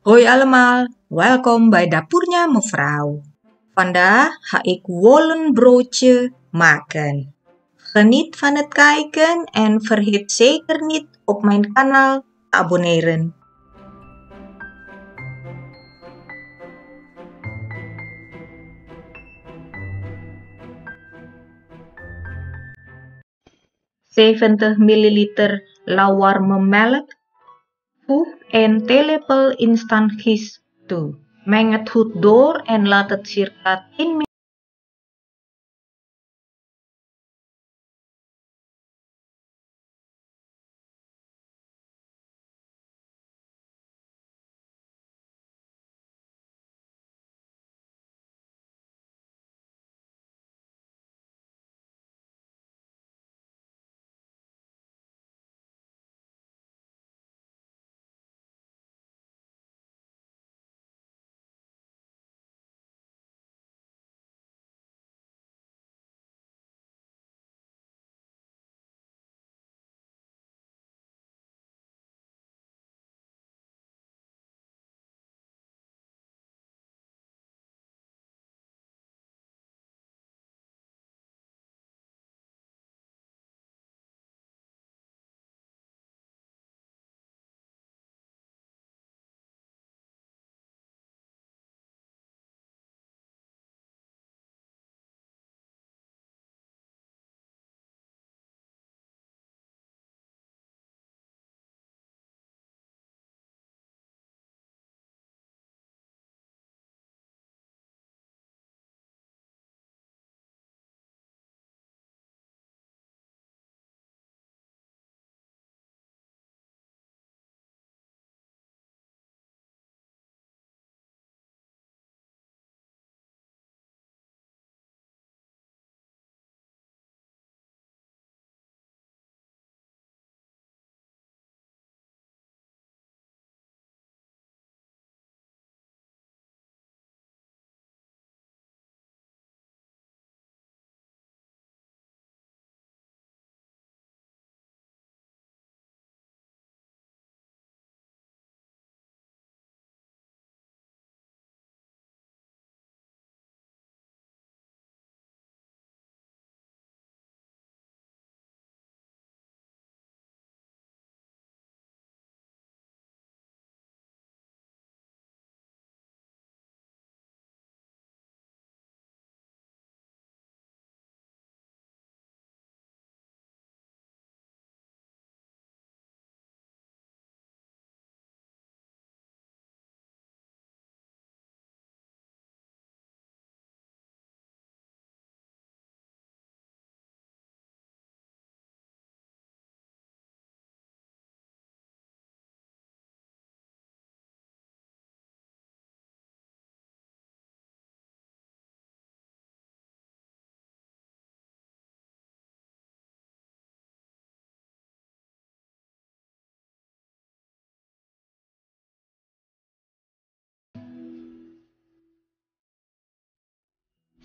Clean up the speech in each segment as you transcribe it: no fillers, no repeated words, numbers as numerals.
Hoi allemaal, welkom bij Dapurnya Mevrouw. Vandaag ga ik Wollenbroodje maken. Geniet van het kijken en vergeet zeker niet op mijn kanaal te abonneren. ...70 ml lauwwarme melk. Voeg 1 theelepel instant gist toe. Meng het goed door en laat het circa 10 minuten.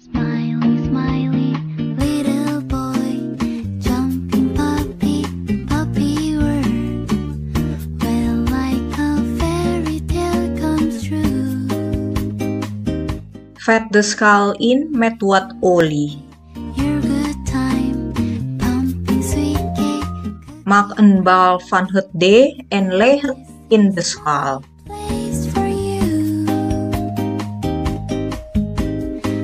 Smiley, smiley, little boy, jumping puppy, puppy word. Well, like a fairy tale comes true. Vet de schaal in met wat olie. Your good time, pumping sweet cake. Maak een bal van het deeg en leg het in de schaal. Place for you.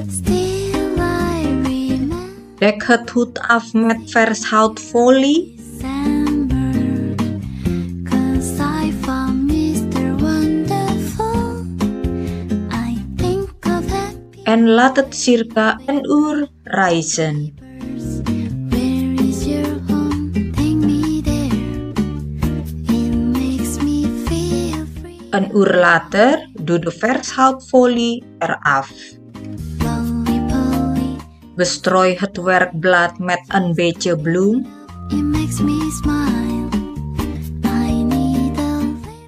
Still I remember Dek het goed af met vers houtfolie. December, 'cause I found Mr. Wonderful. I think of happy En laat het circa een uur rijzen. Where is your home? Take me there. It makes me feel free. Een uur later doe de vers houtfolie eraf. Lollipolly, Bestrooi het werkblad met een beetje bloem. it makes me smile. I need a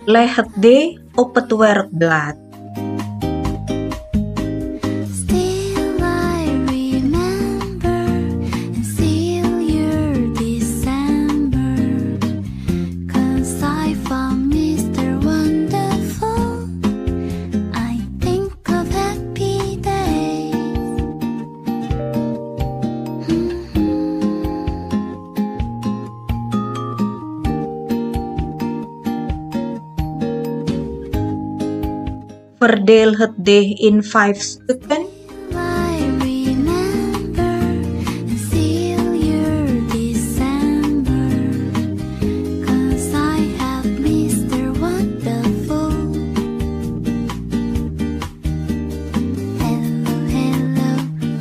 Leg het deeg op het werkblad. Still I remember and still your December, 'cause I found Mr. Wonderful. Verdeel het deeg in 5 stukken. I remember and seal your December, 'cause I have Mr. Wonderful. Hello, hello,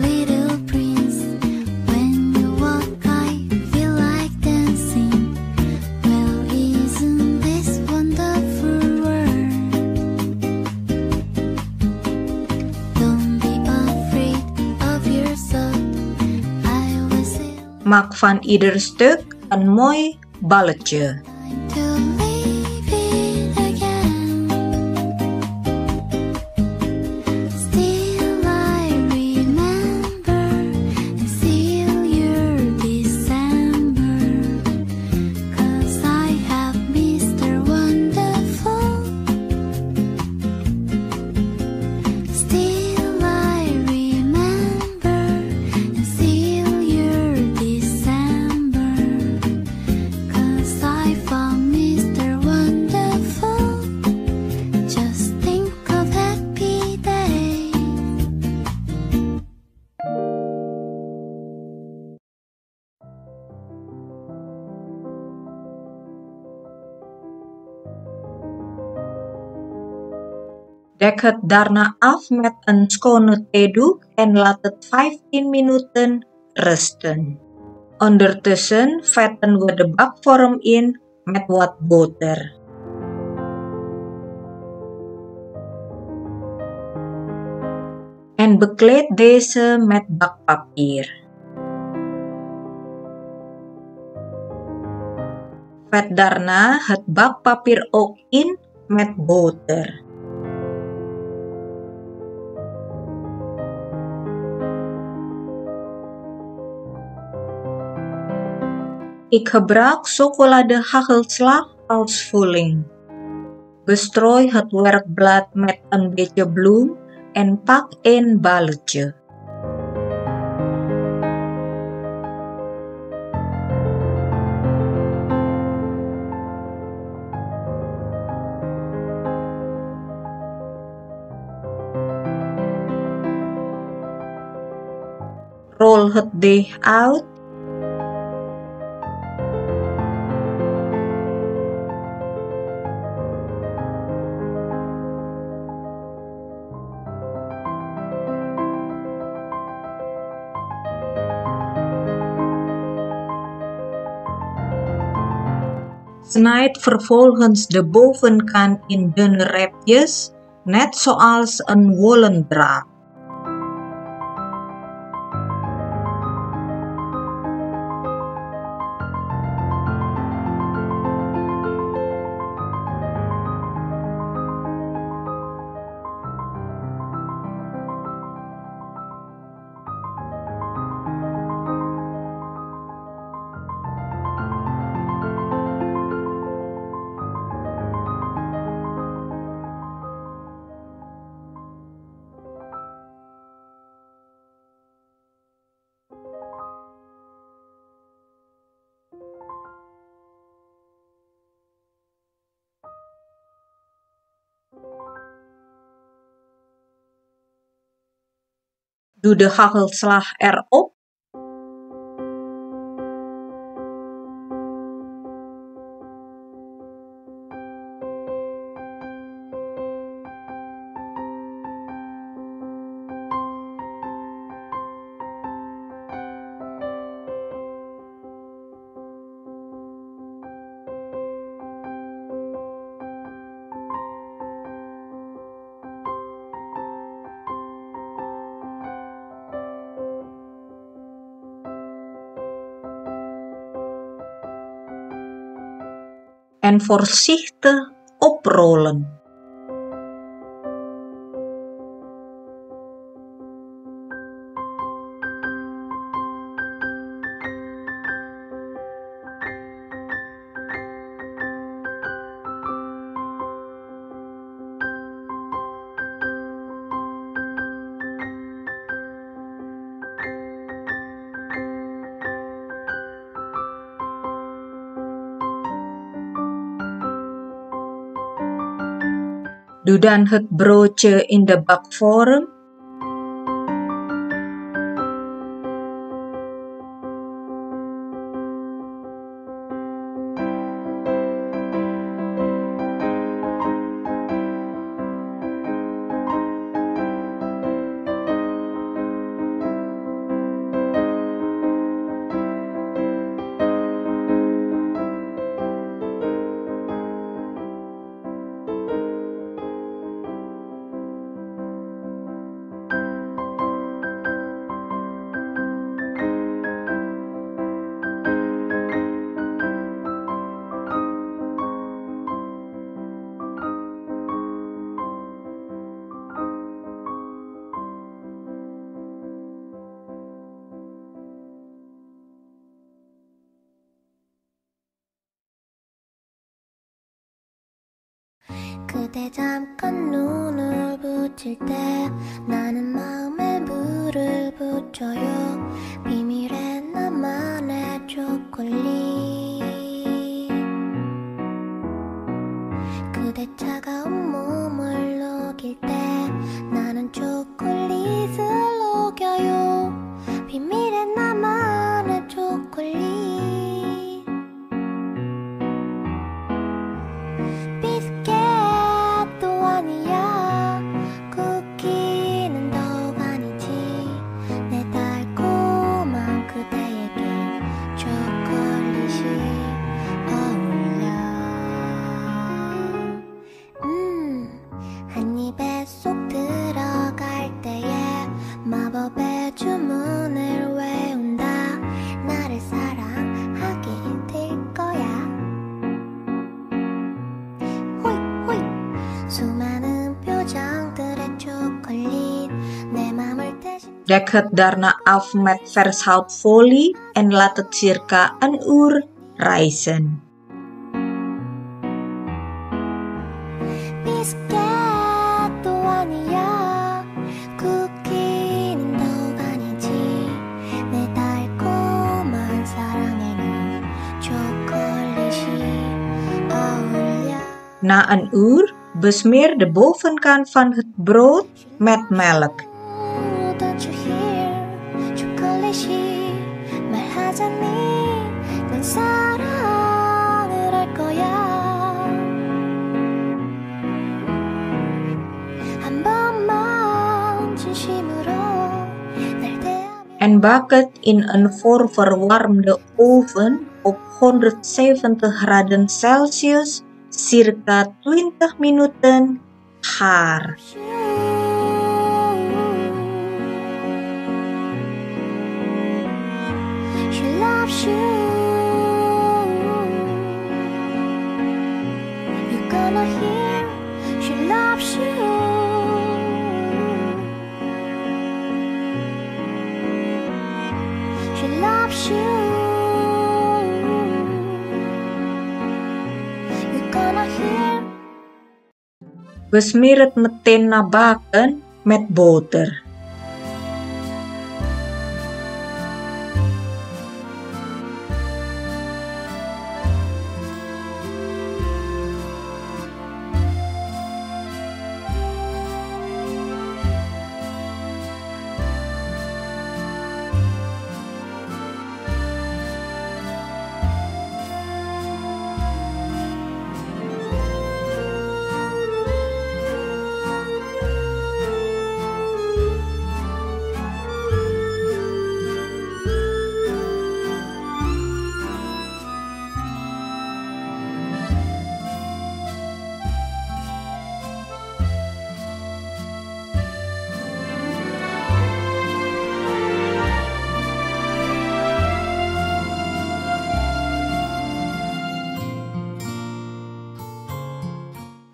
little prince. When you walk, I feel like dancing. Well, isn't this wonderful world? Don't be afraid of yourself. I will sail Maak van ieder stuk een mooi balletje. to leave it again. Still I remember and seal your December, 'cause I have Mr. Wonderful. Still I remember and seal your December, 'cause I found Mr. Wonderful. Just think of happy day. Dek het daarna af met een schone theedoek en laat het 15 minuten rusten. Ondertussen vetten we de bakvorm in met wat boter. En bekleed deze met bakpapier. Vet daarna het bakpapier ook in met boter. Ik gebruik chocolade hagelslag als vulling. Bestrooi het werkblad met een beetje bloem en pak een balletje. Rol het deeg uit. Snijd vervolgens de bovenkant in dunne reepjes, net zoals een wollendraad. Doe de hagelslag erop. En voorzichtig oprollen. Doe dan het broodje in de bakvorm. 그대 잠깐 눈을 붙일 때 나는 마음에 물을 붙여요. 비밀의 나만의 초콜릿. 그대 차가운 몸을 녹일 때 나는 초콜릿을 녹여요. 비밀의 나만의 초콜릿. 비스켓도 아니야. 쿠키는 더욱 아니지. 내 달콤한 그대에게 초콜릿이 어울려. 한 입에 쏙 들어갈 때에 마법의 주문을 외운다. 나를 사랑하게 될 거야. 호잇 호잇. 수많은 표정들의 초콜릿 내 맘을 대신. Dek het daarna af met vershoutfolie en laat het circa een uur rijzen. 비스켓도 아니야. 쿠키는 더욱 아니지. 내 달콤한 사랑에는 초콜릿이 어울려. Na een uur besmeer de bovenkant van het brood met melk. Don't you hear? 초콜릿이 말하자니 난 사랑을 할 거야. 한 번만 진심으로 날 대하며. En bak het in een voorverwarmde oven op 170 graden Celsius circa 20 minuten gaar. She loves you. You're gonna hear. She loves you. She loves you. You're gonna hear. Besmeer het meteen na baken met boter.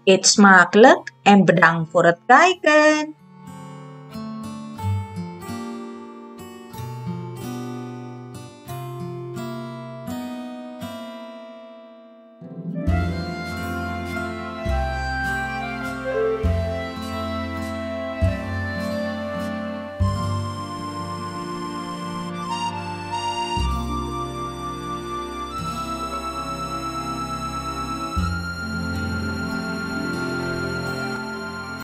Eet smakelijk en bedankt voor het kijken!